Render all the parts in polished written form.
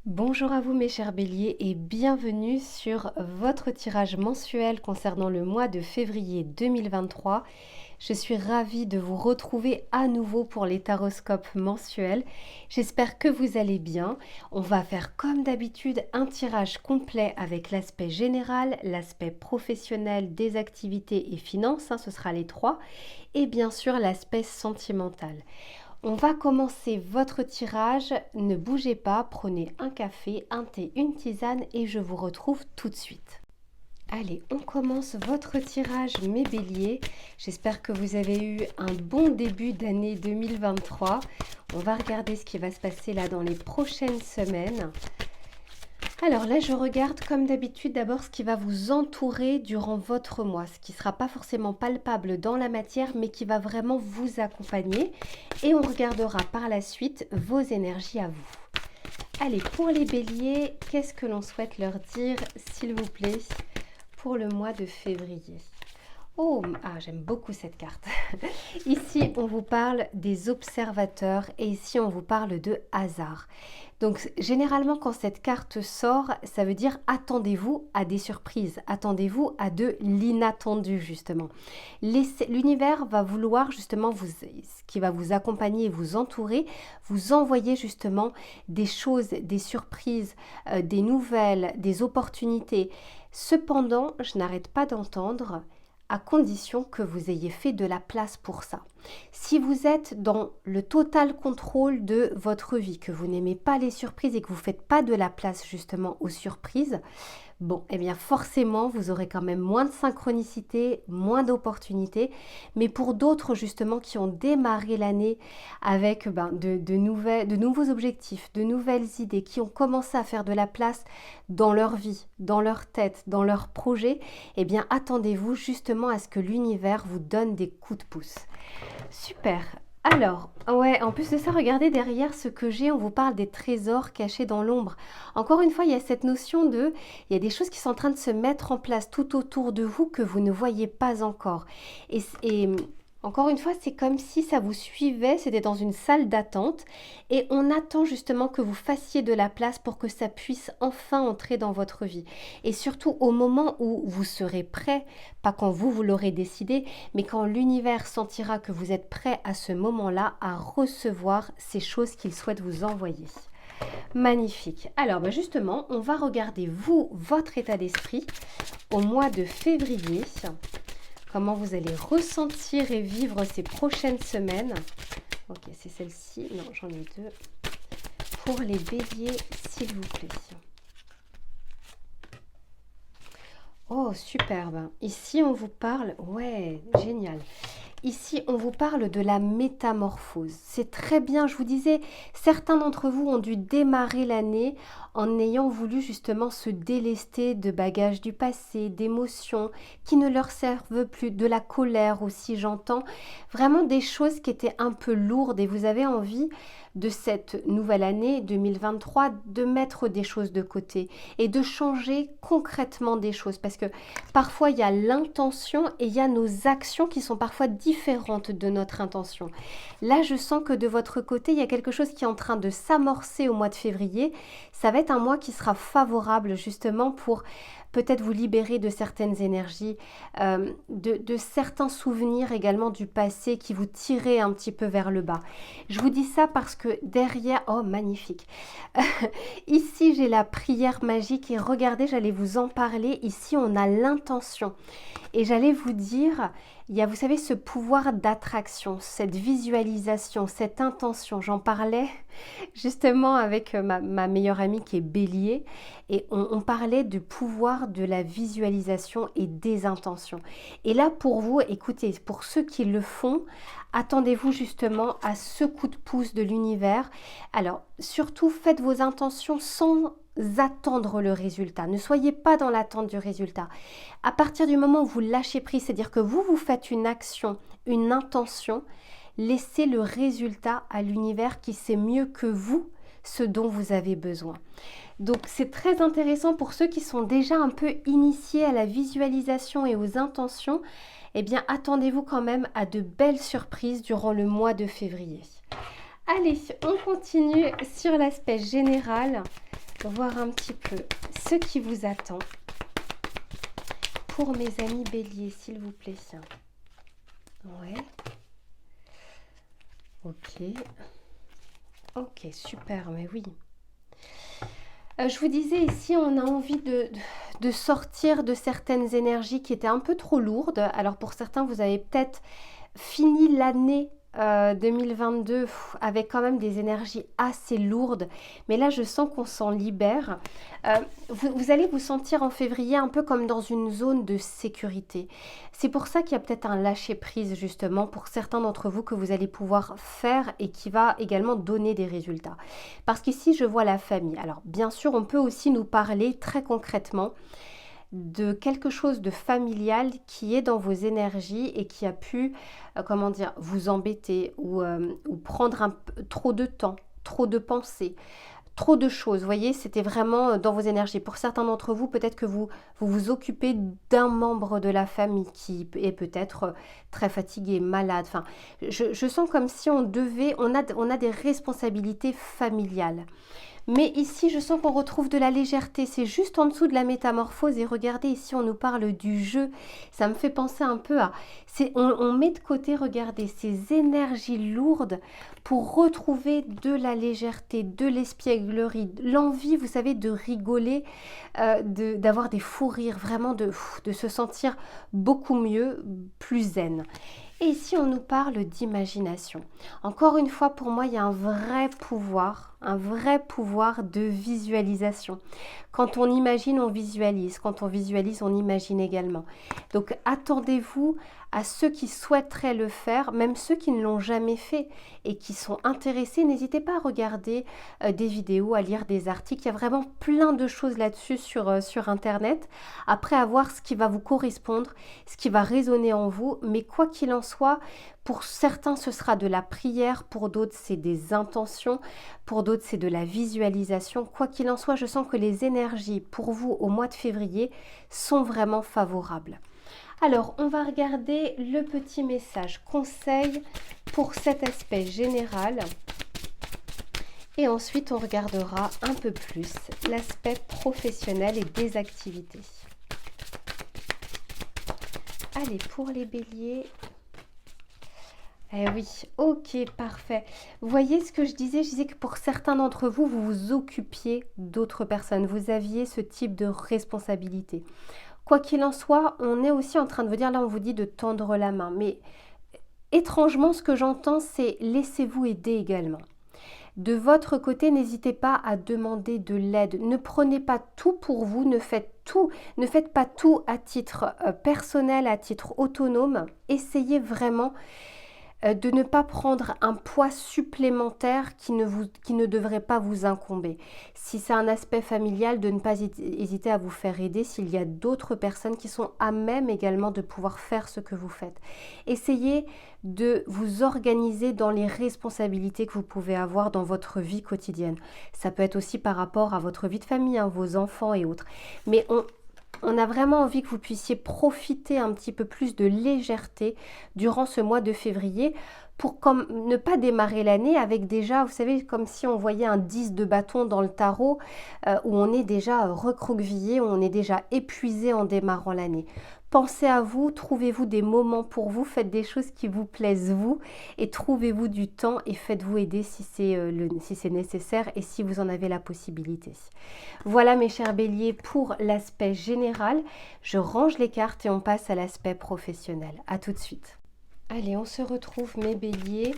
Bonjour à vous mes chers béliers et bienvenue sur votre tirage mensuel concernant le mois de février 2023. Je suis ravie de vous retrouver à nouveau pour les taroscopes mensuels. J'espère que vous allez bien. On va faire comme d'habitude un tirage complet avec l'aspect général, l'aspect professionnel des activités et finances, ce sera les trois, et bien sûr l'aspect sentimental. On va commencer votre tirage, ne bougez pas, prenez un café, un thé, une tisane et je vous retrouve tout de suite. Allez, on commence votre tirage mes béliers. J'espère que vous avez eu un bon début d'année 2023. On va regarder ce qui va se passer là dans les prochaines semaines. Alors là, je regarde comme d'habitude d'abord ce qui va vous entourer durant votre mois, ce qui ne sera pas forcément palpable dans la matière, mais qui va vraiment vous accompagner. Et on regardera par la suite vos énergies à vous. Allez, pour les béliers, qu'est-ce que l'on souhaite leur dire, s'il vous plaît, pour le mois de février? Oh, j'aime beaucoup cette carte. Ici, on vous parle des observateurs et ici, on vous parle de hasard. Donc, généralement, quand cette carte sort, ça veut dire attendez-vous à des surprises, attendez-vous à de l'inattendu, justement. L'univers va vouloir, justement, ce qui va vous accompagner et vous entourer, vous envoyer, justement, des choses, des surprises, des nouvelles, des opportunités. Cependant, je n'arrête pas d'entendre à condition que vous ayez fait de la place pour ça. Si vous êtes dans le total contrôle de votre vie, que vous n'aimez pas les surprises et que vous ne faites pas de la place justement aux surprises, bon, eh bien forcément, vous aurez quand même moins de synchronicité, moins d'opportunités. Mais pour d'autres justement qui ont démarré l'année avec de nouveaux objectifs, de nouvelles idées, qui ont commencé à faire de la place dans leur vie, dans leur tête, dans leurs projets, eh bien attendez-vous justement à ce que l'univers vous donne des coups de pouce. Super. Alors, ouais, en plus de ça, regardez derrière ce que j'ai, on vous parle des trésors cachés dans l'ombre. Encore une fois, il y a cette notion il y a des choses qui sont en train de se mettre en place tout autour de vous que vous ne voyez pas encore. Et encore une fois, c'est comme si ça vous suivait, c'était dans une salle d'attente et on attend justement que vous fassiez de la place pour que ça puisse enfin entrer dans votre vie. Et surtout au moment où vous serez prêt, pas quand vous l'aurez décidé, mais quand l'univers sentira que vous êtes prêt à ce moment-là à recevoir ces choses qu'il souhaite vous envoyer. Magnifique. Alors justement, on va regarder votre état d'esprit au mois de février. Comment vous allez ressentir et vivre ces prochaines semaines. Ok, c'est celle-ci. Non, j'en ai deux. Pour les béliers, s'il vous plaît. Oh, superbe. Ici, on vous parle... Ouais, génial. Ici, on vous parle de la métamorphose. C'est très bien, je vous disais, certains d'entre vous ont dû démarrer l'année en ayant voulu justement se délester de bagages du passé, d'émotions qui ne leur servent plus, de la colère aussi, j'entends. Vraiment des choses qui étaient un peu lourdes et vous avez envie de cette nouvelle année 2023 de mettre des choses de côté et de changer concrètement des choses parce que parfois il y a l'intention et il y a nos actions qui sont parfois différentes de notre intention. Là, je sens que de votre côté, il y a quelque chose qui est en train de s'amorcer au mois de février. Ça va être un mois qui sera favorable pour peut-être vous libérer de certaines énergies, de certains souvenirs également du passé qui vous tiraient un petit peu vers le bas. Je vous dis ça parce que derrière... Oh, magnifique. Ici, j'ai la prière magique et regardez, j'allais vous en parler. Ici, on a l'intention. Et j'allais vous dire, il y a, vous savez, ce pouvoir d'attraction, cette visualisation, cette intention. J'en parlais justement avec ma meilleure amie qui est Bélier et on parlait du pouvoir de la visualisation et des intentions. Et là, pour vous, écoutez, pour ceux qui le font, attendez-vous justement à ce coup de pouce de l'univers. Alors, surtout, faites vos intentions sans attendre le résultat. Ne soyez pas dans l'attente du résultat. À partir du moment où vous lâchez prise, c'est-à-dire que vous faites une action, une intention, laissez le résultat à l'univers qui sait mieux que vous ce dont vous avez besoin. Donc c'est très intéressant pour ceux qui sont déjà un peu initiés à la visualisation et aux intentions. Eh bien, attendez-vous quand même à de belles surprises durant le mois de février. Allez, on continue sur l'aspect général voir un petit peu ce qui vous attend pour mes amis béliers, s'il vous plaît. Ouais. Ok. Ok, super, mais oui. Je vous disais ici, on a envie de sortir de certaines énergies qui étaient un peu trop lourdes. Alors pour certains, vous avez peut-être fini l'année 2022 avec quand même des énergies assez lourdes. Mais là, je sens qu'on s'en libère. Vous allez vous sentir en février un peu comme dans une zone de sécurité. C'est pour ça qu'il y a peut-être un lâcher-prise justement pour certains d'entre vous que vous allez pouvoir faire et qui va également donner des résultats. Parce qu'ici, je vois la famille. Alors, bien sûr, on peut aussi nous parler très concrètement de quelque chose de familial qui est dans vos énergies et qui a pu, comment dire, vous embêter ou prendre trop de temps, trop de pensées, trop de choses. Vous voyez, c'était vraiment dans vos énergies. Pour certains d'entre vous, peut-être que vous occupez d'un membre de la famille qui est peut-être très fatigué, malade. Enfin, je sens comme si on a des responsabilités familiales. Mais ici, je sens qu'on retrouve de la légèreté. C'est juste en dessous de la métamorphose. Et regardez, ici, on nous parle du jeu. Ça me fait penser un peu à... On met de côté, regardez, ces énergies lourdes pour retrouver de la légèreté, de l'espièglerie, l'envie, vous savez, de rigoler, d'avoir des fous rires, vraiment de se sentir beaucoup mieux, plus zen. Et ici, on nous parle d'imagination. Encore une fois, pour moi, il y a un vrai pouvoir de visualisation. Quand on imagine, on visualise. Quand on visualise, on imagine également. Donc, attendez-vous à ceux qui souhaiteraient le faire, même ceux qui ne l'ont jamais fait et qui sont intéressés. N'hésitez pas à regarder des vidéos, à lire des articles. Il y a vraiment plein de choses là-dessus sur Internet. Après, à voir ce qui va vous correspondre, ce qui va résonner en vous. Mais quoi qu'il en soit, pour certains, ce sera de la prière. Pour d'autres, c'est des intentions. Pour d'autres, c'est de la visualisation. Quoi qu'il en soit, je sens que les énergies pour vous au mois de février sont vraiment favorables. Alors, on va regarder le petit message conseil pour cet aspect général. Et ensuite, on regardera un peu plus l'aspect professionnel et des activités. Allez, pour les béliers... Eh oui, ok, parfait. Vous voyez ce que je disais? Je disais que pour certains d'entre vous, vous vous occupiez d'autres personnes. Vous aviez ce type de responsabilité. Quoi qu'il en soit, on est aussi en train de vous dire, là on vous dit de tendre la main. Mais étrangement, ce que j'entends, c'est laissez-vous aider également. De votre côté, n'hésitez pas à demander de l'aide. Ne prenez pas tout pour vous, ne faites pas tout à titre personnel, à titre autonome. Essayez vraiment de ne pas prendre un poids supplémentaire qui ne devrait pas vous incomber. Si c'est un aspect familial, de ne pas hésiter à vous faire aider s'il y a d'autres personnes qui sont à même également de pouvoir faire ce que vous faites. Essayez de vous organiser dans les responsabilités que vous pouvez avoir dans votre vie quotidienne. Ça peut être aussi par rapport à votre vie de famille, hein, vos enfants et autres. Mais on a vraiment envie que vous puissiez profiter un petit peu plus de légèreté durant ce mois de février pour ne pas démarrer l'année avec déjà, vous savez, comme si on voyait un 10 de bâton dans le tarot où on est déjà recroquevillé, où on est déjà épuisé en démarrant l'année. Pensez à vous, trouvez-vous des moments pour vous, faites des choses qui vous plaisent vous et trouvez-vous du temps et faites-vous aider si c'est nécessaire et si vous en avez la possibilité. Voilà mes chers béliers pour l'aspect général. Je range les cartes et on passe à l'aspect professionnel. À tout de suite. Allez, on se retrouve mes béliers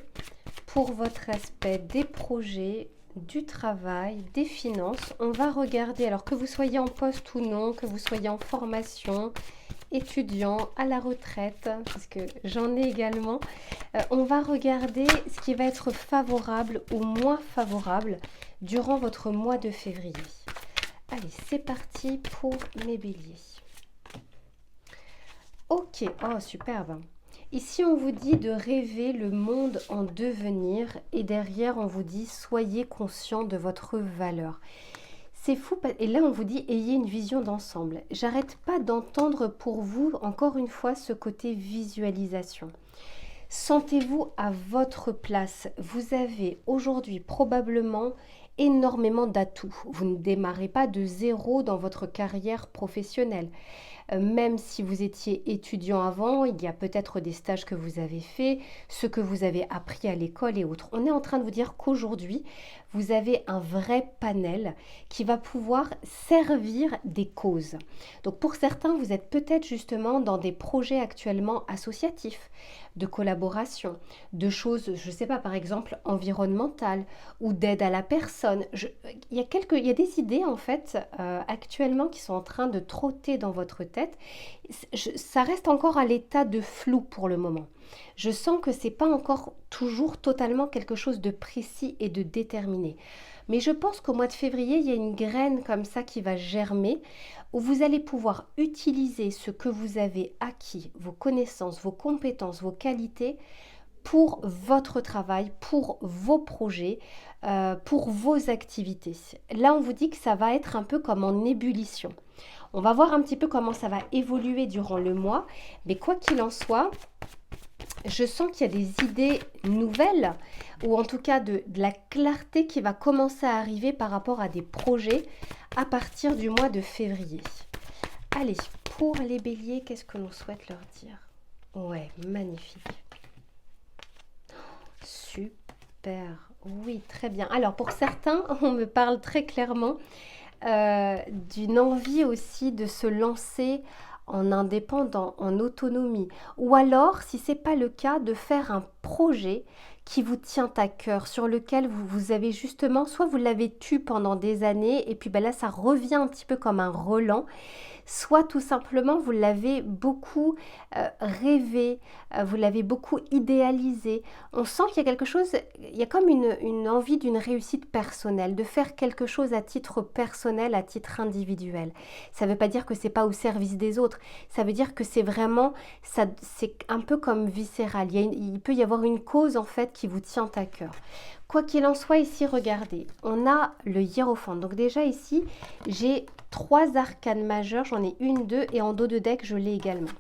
pour votre aspect des projets, du travail, des finances. On va regarder, alors que vous soyez en poste ou non, que vous soyez en formation, étudiant, à la retraite, parce que j'en ai également, on va regarder ce qui va être favorable ou moins favorable durant votre mois de février. Allez, c'est parti pour mes béliers. Ok, oh superbe. Ici, on vous dit de rêver le monde en devenir et derrière, on vous dit soyez conscient de votre valeur. C'est fou, et là on vous dit ayez une vision d'ensemble. J'arrête pas d'entendre pour vous, encore une fois, ce côté visualisation. Sentez-vous à votre place. Vous avez aujourd'hui probablement énormément d'atouts. Vous ne démarrez pas de zéro dans votre carrière professionnelle. Même si vous étiez étudiant avant, il y a peut-être des stages que vous avez faits, ce que vous avez appris à l'école et autres. On est en train de vous dire qu'aujourd'hui, vous avez un vrai panel qui va pouvoir servir des causes. Donc pour certains, vous êtes peut-être justement dans des projets actuellement associatifs, de collaboration, de choses, je ne sais pas, par exemple, environnementales ou d'aide à la personne. Il y a des idées en fait actuellement qui sont en train de trotter dans votre tête. Ça reste encore à l'état de flou pour le moment. Je sens que c'est pas encore toujours totalement quelque chose de précis et de déterminé. Mais je pense qu'au mois de février, il y a une graine comme ça qui va germer où vous allez pouvoir utiliser ce que vous avez acquis, vos connaissances, vos compétences, vos qualités pour votre travail, pour vos projets, pour vos activités. Là, on vous dit que ça va être un peu comme en ébullition. On va voir un petit peu comment ça va évoluer durant le mois, mais quoi qu'il en soit, je sens qu'il y a des idées nouvelles, ou en tout cas de la clarté qui va commencer à arriver par rapport à des projets à partir du mois de février. Allez, pour les béliers, qu'est-ce que l'on souhaite leur dire? Ouais, magnifique. Super, oui, très bien. Alors pour certains, on me parle très clairement d'une envie aussi de se lancer en indépendant, en autonomie. Ou alors, si ce n'est pas le cas, de faire un projet qui vous tient à cœur, sur lequel vous avez justement, soit vous l'avez tu pendant des années, et puis ben là, ça revient un petit peu comme un relent, soit tout simplement vous l'avez beaucoup rêvé, vous l'avez beaucoup idéalisé. On sent qu'il y a quelque chose, il y a comme une envie d'une réussite personnelle, de faire quelque chose à titre personnel, à titre individuel. Ça ne veut pas dire que c'est pas au service des autres, ça veut dire que c'est vraiment, c'est un peu comme viscéral. Il peut y avoir une cause en fait qui vous tient à cœur. Quoi qu'il en soit, ici, regardez, on a le hiérophant. Donc déjà ici, j'ai 3 arcanes majeures, j'en ai une, deux, et en dos de deck, je l'ai également.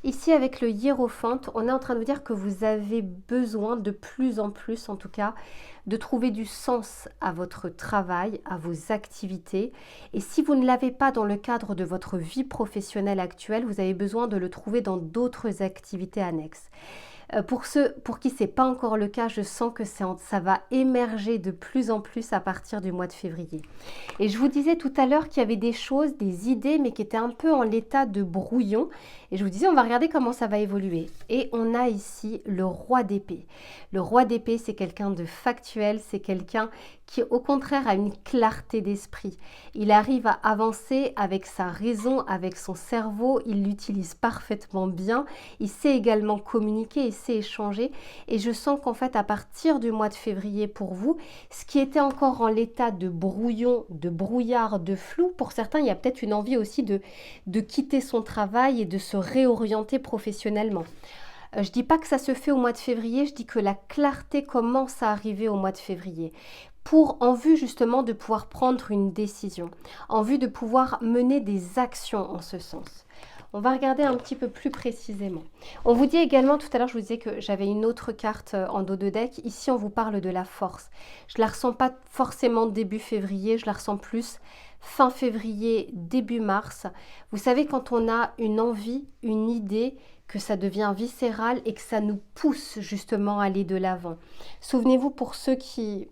Ici, avec le hiérophant, on est en train de vous dire que vous avez besoin de plus en plus, en tout cas, de trouver du sens à votre travail, à vos activités. Et si vous ne l'avez pas dans le cadre de votre vie professionnelle actuelle, vous avez besoin de le trouver dans d'autres activités annexes. Pour ceux pour qui ce n'est pas encore le cas, je sens que ça va émerger de plus en plus à partir du mois de février. Et je vous disais tout à l'heure qu'il y avait des choses, des idées, mais qui étaient un peu en l'état de brouillon. Et je vous disais, on va regarder comment ça va évoluer. Et on a ici le roi d'épée. Le roi d'épée, c'est quelqu'un de factuel, c'est quelqu'un qui au contraire a une clarté d'esprit. Il arrive à avancer avec sa raison, avec son cerveau, il l'utilise parfaitement bien, il sait également communiquer, il sait échanger, et je sens qu'en fait à partir du mois de février pour vous, ce qui était encore en l'état de brouillon, de brouillard, de flou, pour certains il y a peut-être une envie aussi de quitter son travail et de se réorienter professionnellement. Je ne dis pas que ça se fait au mois de février, je dis que la clarté commence à arriver au mois de février. En vue justement de pouvoir prendre une décision, en vue de pouvoir mener des actions en ce sens. On va regarder un petit peu plus précisément. On vous dit également, tout à l'heure je vous disais que j'avais une autre carte en dos de deck. Ici on vous parle de la force. Je ne la ressens pas forcément début février, je la ressens plus fin février, début mars. Vous savez quand on a une envie, une idée, que ça devient viscéral et que ça nous pousse justement à aller de l'avant. Souvenez-vous pour ceux qui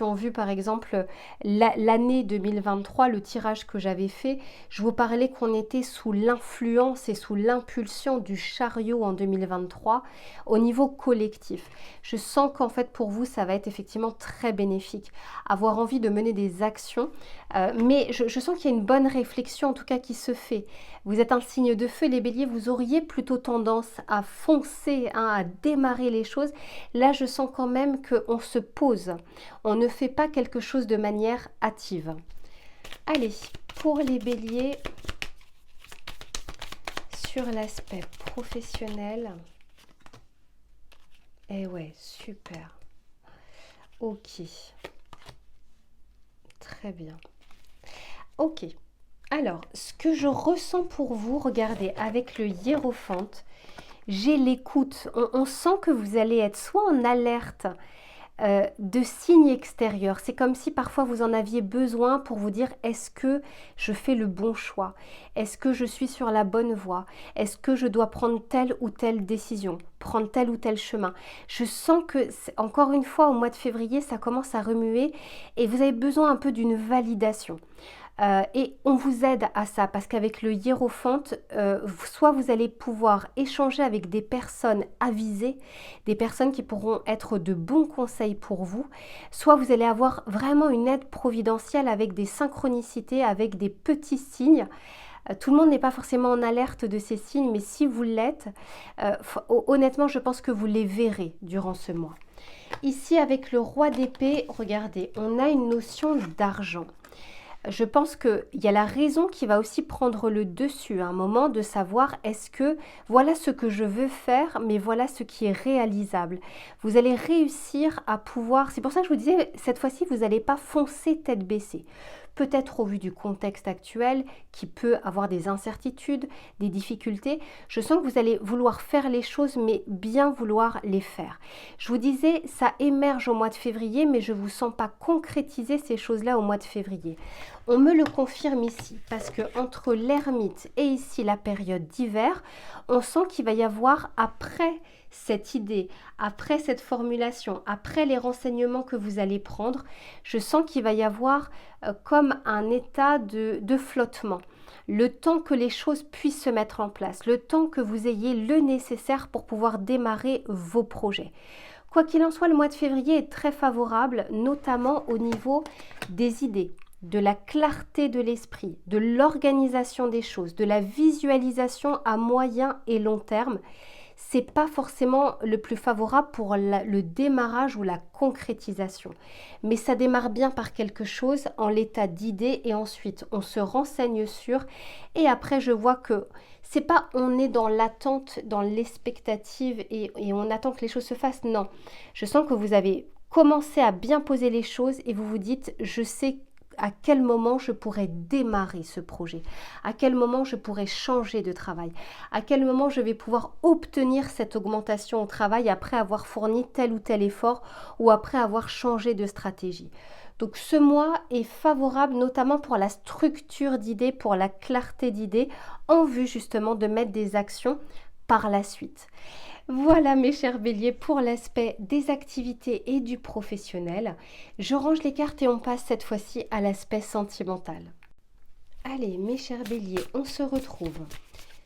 ont vu par exemple l'année 2023, le tirage que j'avais fait, je vous parlais qu'on était sous l'influence et sous l'impulsion du chariot en 2023 au niveau collectif. Je sens qu'en fait pour vous ça va être effectivement très bénéfique, avoir envie de mener des actions, mais je sens qu'il y a une bonne réflexion en tout cas qui se fait. Vous êtes un signe de feu, les béliers, vous auriez plutôt tendance à foncer, à démarrer les choses. Là, je sens quand même qu'on se pose. On ne fait pas quelque chose de manière hâtive. Allez, pour les béliers, sur l'aspect professionnel, eh ouais, super. Ok. Très bien. Ok. Alors, ce que je ressens pour vous, regardez, avec le hiérophante, j'ai l'écoute. On sent que vous allez être soit en alerte de signes extérieurs. C'est comme si parfois vous en aviez besoin pour vous dire est-ce que je fais le bon choix? Est-ce que je suis sur la bonne voie? Est-ce que je dois prendre telle ou telle décision? Prendre tel ou tel chemin? Je sens que, encore une fois, au mois de février, ça commence à remuer et vous avez besoin un peu d'une validation. Et on vous aide à ça parce qu'avec le hiérophante, soit vous allez pouvoir échanger avec des personnes avisées, des personnes qui pourront être de bons conseils pour vous, soit vous allez avoir vraiment une aide providentielle avec des synchronicités, avec des petits signes. Tout le monde n'est pas forcément en alerte de ces signes, mais si vous l'êtes, honnêtement, je pense que vous les verrez durant ce mois. Ici, avec le roi d'épée, regardez, on a une notion d'argent. Je pense qu'il y a la raison qui va aussi prendre le dessus à un moment de savoir est-ce que voilà ce que je veux faire, mais voilà ce qui est réalisable. Vous allez réussir à pouvoir, c'est pour ça que je vous disais, cette fois-ci, vous n'allez pas foncer tête baissée. Peut-être au vu du contexte actuel qui peut avoir des incertitudes, des difficultés, je sens que vous allez vouloir faire les choses mais bien vouloir les faire. Je vous disais, ça émerge au mois de février mais je ne vous sens pas concrétiser ces choses-là au mois de février. On me le confirme ici parce que entre l'ermite et ici la période d'hiver, on sent qu'il va y avoir après cette idée, après cette formulation, après les renseignements que vous allez prendre, je sens qu'il va y avoir comme un état de flottement. Le temps que les choses puissent se mettre en place, le temps que vous ayez le nécessaire pour pouvoir démarrer vos projets. Quoi qu'il en soit, le mois de février est très favorable, notamment au niveau des idées, de la clarté de l'esprit, de l'organisation des choses, de la visualisation à moyen et long terme. C'est pas forcément le plus favorable pour le démarrage ou la concrétisation. Mais ça démarre bien par quelque chose en l'état d'idée et ensuite on se renseigne sur et après je vois que c'est pas on est dans l'attente, dans l'expectative et on attend que les choses se fassent. Non, je sens que vous avez commencé à bien poser les choses et vous vous dites je sais à quel moment je pourrais démarrer ce projet, à quel moment je pourrais changer de travail, à quel moment je vais pouvoir obtenir cette augmentation au travail après avoir fourni tel ou tel effort ou après avoir changé de stratégie. Donc ce mois est favorable notamment pour la structure d'idées, pour la clarté d'idées, en vue justement de mettre des actions par la suite. Voilà mes chers béliers pour l'aspect des activités et du professionnel. Je range les cartes et on passe cette fois-ci à l'aspect sentimental. Allez mes chers béliers, on se retrouve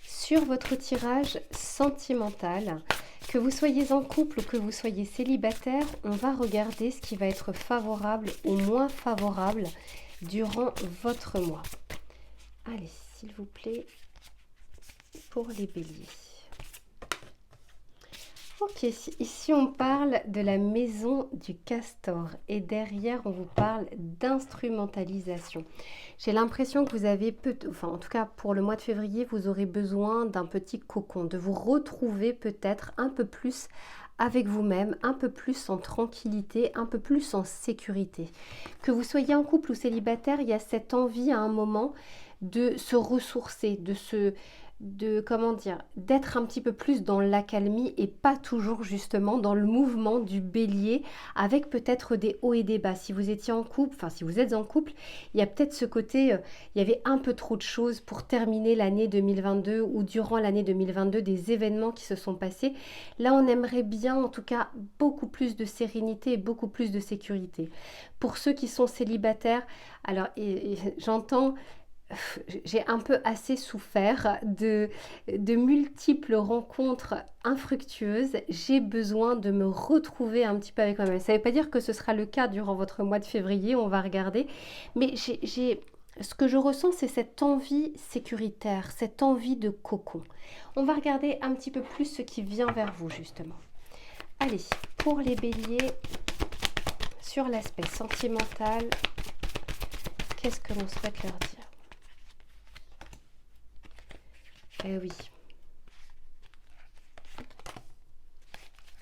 sur votre tirage sentimental. Que vous soyez en couple ou que vous soyez célibataire, on va regarder ce qui va être favorable ou moins favorable durant votre mois. Allez, s'il vous plaît, pour les béliers. Ok, ici on parle de la maison du castor et derrière on vous parle d'instrumentalisation. J'ai l'impression que vous avez, en tout cas pour le mois de février, vous aurez besoin d'un petit cocon, de vous retrouver peut-être un peu plus avec vous-même, un peu plus en tranquillité, un peu plus en sécurité. Que vous soyez en couple ou célibataire, il y a cette envie à un moment de se ressourcer, d'être un petit peu plus dans l'accalmie et pas toujours justement dans le mouvement du bélier avec peut-être des hauts et des bas. Si vous étiez en couple, si vous êtes en couple, il y a peut-être ce côté, il y avait un peu trop de choses pour terminer l'année 2022 ou durant l'année 2022, des événements qui se sont passés. Là, on aimerait bien en tout cas beaucoup plus de sérénité et beaucoup plus de sécurité. Pour ceux qui sont célibataires, alors j'entends... J'ai un peu assez souffert de multiples rencontres infructueuses. J'ai besoin de me retrouver un petit peu avec moi-même. Ça ne veut pas dire que ce sera le cas durant votre mois de février, on va regarder. Mais ce que je ressens, c'est cette envie sécuritaire, cette envie de cocon. On va regarder un petit peu plus ce qui vient vers vous, justement. Allez, pour les béliers, sur l'aspect sentimental, qu'est-ce que l'on souhaite leur dire ? Eh oui.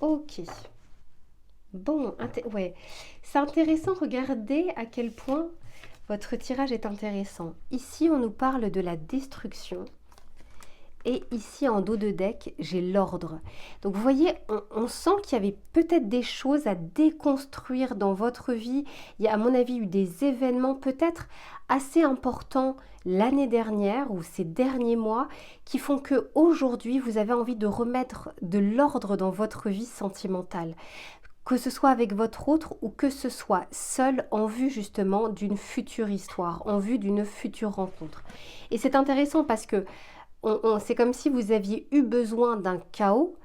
Ok. Bon, ouais. C'est intéressant, regardez à quel point votre tirage est intéressant. Ici, on nous parle de la destruction. Et ici en dos de deck, j'ai l'ordre. Donc vous voyez, on sent qu'il y avait peut-être des choses à déconstruire dans votre vie. Il y a à mon avis eu des événements peut-être assez importants l'année dernière ou ces derniers mois qui font que aujourd'hui vous avez envie de remettre de l'ordre dans votre vie sentimentale. Que ce soit avec votre autre ou que ce soit seul en vue justement d'une future histoire, en vue d'une future rencontre. Et c'est intéressant parce que c'est comme si vous aviez eu besoin d'un chaos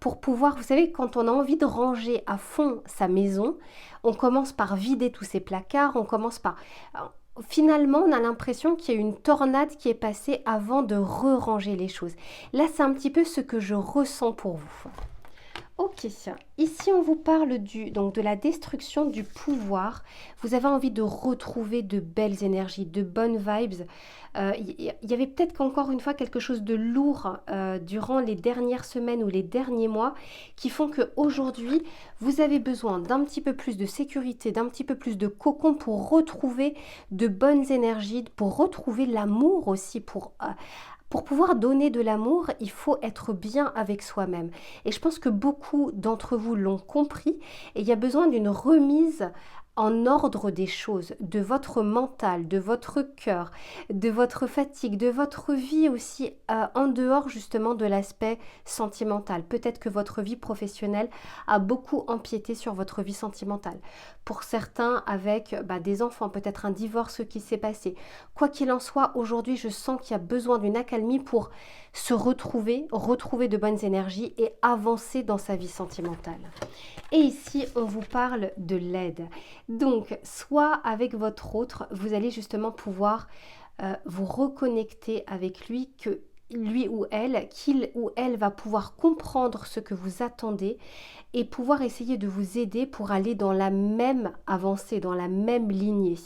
pour pouvoir, vous savez, quand on a envie de ranger à fond sa maison, on commence par vider tous ses placards, on commence par... Finalement, on a l'impression qu'il y a une tornade qui est passée avant de re-ranger les choses. Là, c'est un petit peu ce que je ressens pour vous. Ok, ici on vous parle donc de la destruction du pouvoir. Vous avez envie de retrouver de belles énergies, de bonnes vibes. Il y avait peut-être qu'encore une fois quelque chose de lourd durant les dernières semaines ou les derniers mois qui font qu'aujourd'hui vous avez besoin d'un petit peu plus de sécurité, d'un petit peu plus de cocon pour retrouver de bonnes énergies, pour retrouver l'amour aussi, pour pouvoir donner de l'amour, il faut être bien avec soi-même. Et je pense que beaucoup d'entre vous l'ont compris et il y a besoin d'une remise en ordre des choses, de votre mental, de votre cœur, de votre fatigue, de votre vie aussi, en dehors justement de l'aspect sentimental. Peut-être que votre vie professionnelle a beaucoup empiété sur votre vie sentimentale. Pour certains, avec des enfants, peut-être un divorce qui s'est passé. Quoi qu'il en soit, aujourd'hui, je sens qu'il y a besoin d'une accalmie pour se retrouver de bonnes énergies et avancer dans sa vie sentimentale. Et ici, on vous parle de l'aide. Donc, soit avec votre autre, vous allez justement pouvoir vous reconnecter avec lui, que lui ou elle, qu'il ou elle va pouvoir comprendre ce que vous attendez et pouvoir essayer de vous aider pour aller dans la même avancée, dans la même lignée.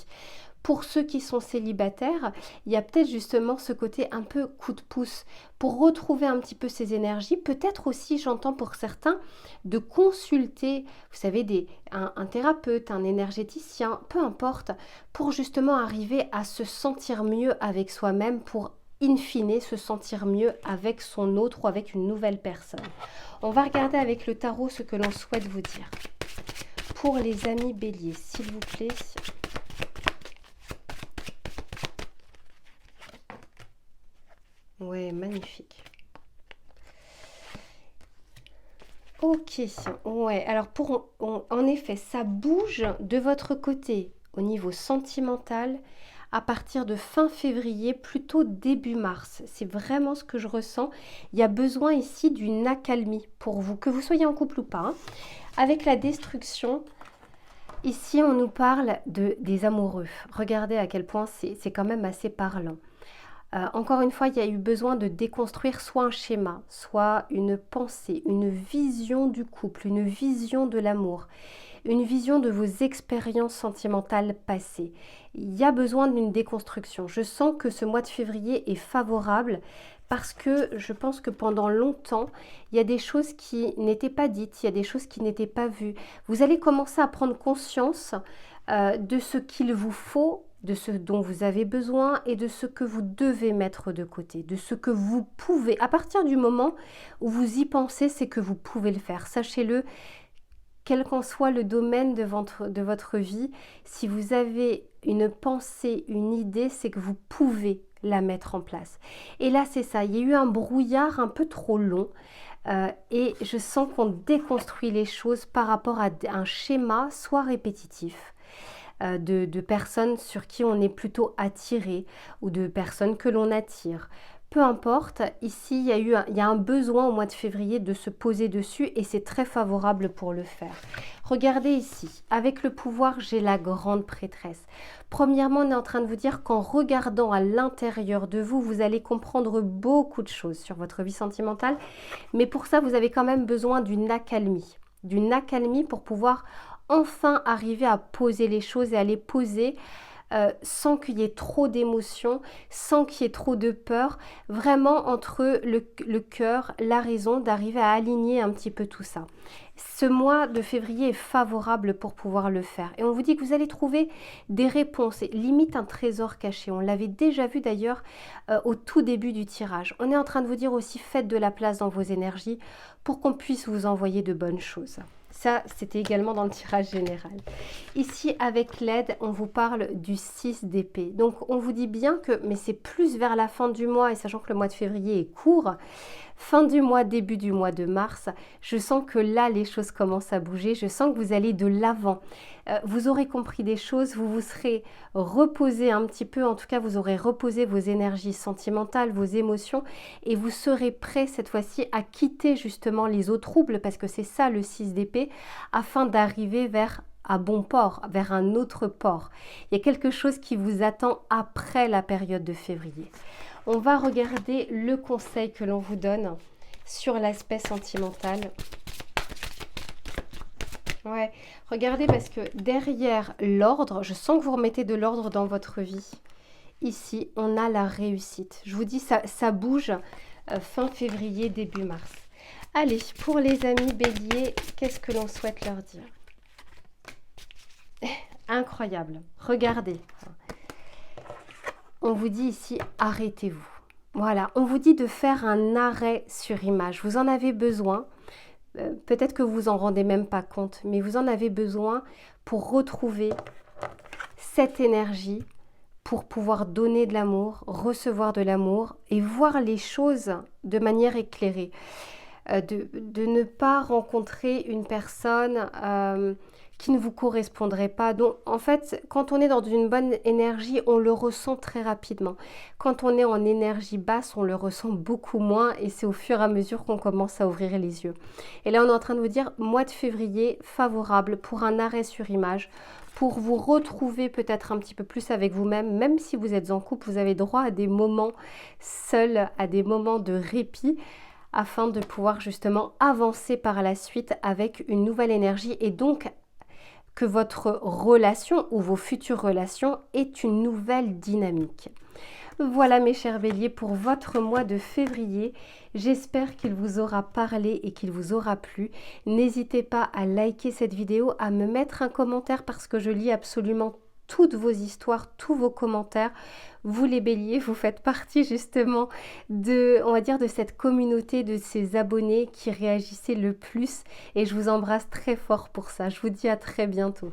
Pour ceux qui sont célibataires, il y a peut-être justement ce côté un peu coup de pouce pour retrouver un petit peu ces énergies. Peut-être aussi, j'entends pour certains, de consulter, vous savez, un thérapeute, un énergéticien, peu importe, pour justement arriver à se sentir mieux avec soi-même, pour in fine se sentir mieux avec son autre ou avec une nouvelle personne. On va regarder avec le tarot ce que l'on souhaite vous dire. Pour les amis béliers, s'il vous plaît... Ouais, magnifique. Ok, ouais, alors en effet, ça bouge de votre côté au niveau sentimental à partir de fin février, plutôt début mars. C'est vraiment ce que je ressens. Il y a besoin ici d'une accalmie pour vous, que vous soyez en couple ou pas. Hein. Avec la destruction, ici on nous parle des amoureux. Regardez à quel point c'est quand même assez parlant. Encore une fois, il y a eu besoin de déconstruire soit un schéma, soit une pensée, une vision du couple, une vision de l'amour, une vision de vos expériences sentimentales passées. Il y a besoin d'une déconstruction. Je sens que ce mois de février est favorable parce que je pense que pendant longtemps, il y a des choses qui n'étaient pas dites, il y a des choses qui n'étaient pas vues. Vous allez commencer à prendre conscience de ce qu'il vous faut, de ce dont vous avez besoin et de ce que vous devez mettre de côté, de ce que vous pouvez. À partir du moment où vous y pensez, c'est que vous pouvez le faire. Sachez-le, quel qu'en soit le domaine de votre vie, si vous avez une pensée, une idée, c'est que vous pouvez la mettre en place. Et là, c'est ça, il y a eu un brouillard un peu trop long et je sens qu'on déconstruit les choses par rapport à un schéma soit répétitif, de personnes sur qui on est plutôt attiré ou de personnes que l'on attire. Peu importe, ici il y a un besoin au mois de février de se poser dessus et c'est très favorable pour le faire. Regardez ici, avec le pouvoir, j'ai la grande prêtresse. Premièrement, on est en train de vous dire qu'en regardant à l'intérieur de vous, vous allez comprendre beaucoup de choses sur votre vie sentimentale, mais pour ça, vous avez quand même besoin d'une accalmie pour pouvoir enfin arriver à poser les choses et à les poser sans qu'il y ait trop d'émotions, sans qu'il y ait trop de peur, vraiment entre le cœur, la raison, d'arriver à aligner un petit peu tout ça. Ce mois de février est favorable pour pouvoir le faire. Et on vous dit que vous allez trouver des réponses, limite un trésor caché. On l'avait déjà vu d'ailleurs au tout début du tirage. On est en train de vous dire aussi, faites de la place dans vos énergies pour qu'on puisse vous envoyer de bonnes choses. Ça, c'était également dans le tirage général. Ici, avec l'aide, on vous parle du 6 d'épée. Donc, on vous dit bien que, mais c'est plus vers la fin du mois, et sachant que le mois de février est court, fin du mois, début du mois de mars, je sens que là, les choses commencent à bouger. Je sens que vous allez de l'avant. Vous aurez compris des choses, vous vous serez reposé un petit peu. En tout cas, vous aurez reposé vos énergies sentimentales, vos émotions. Et vous serez prêt cette fois-ci à quitter justement les eaux troubles, parce que c'est ça le 6 d'épée, afin d'arriver vers à bon port, vers un autre port. Il y a quelque chose qui vous attend après la période de février. On va regarder le conseil que l'on vous donne sur l'aspect sentimental. Ouais, regardez, parce que derrière l'ordre, je sens que vous remettez de l'ordre dans votre vie. Ici, on a la réussite. Je vous dis, ça bouge fin février, début mars. Allez, pour les amis béliers, qu'est-ce que l'on souhaite leur dire? Incroyable. Regardez. On vous dit ici, arrêtez-vous. Voilà, on vous dit de faire un arrêt sur image. Vous en avez besoin. Peut-être que vous vous en rendez même pas compte, mais vous en avez besoin pour retrouver cette énergie, pour pouvoir donner de l'amour, recevoir de l'amour et voir les choses de manière éclairée. De ne pas rencontrer une personne qui ne vous correspondrait pas. Donc, en fait, quand on est dans une bonne énergie, on le ressent très rapidement. Quand on est en énergie basse, on le ressent beaucoup moins et c'est au fur et à mesure qu'on commence à ouvrir les yeux. Et là, on est en train de vous dire, mois de février, favorable pour un arrêt sur image, pour vous retrouver peut-être un petit peu plus avec vous-même. Même si vous êtes en couple, vous avez droit à des moments seuls, à des moments de répit, afin de pouvoir justement avancer par la suite avec une nouvelle énergie et donc que votre relation ou vos futures relations aient une nouvelle dynamique. Voilà mes chers béliers pour votre mois de février. J'espère qu'il vous aura parlé et qu'il vous aura plu. N'hésitez pas à liker cette vidéo, à me mettre un commentaire parce que je lis absolument toutes vos histoires, tous vos commentaires. Vous les béliers, vous faites partie justement on va dire, de cette communauté, de ces abonnés qui réagissaient le plus et je vous embrasse très fort pour ça. Je vous dis à très bientôt.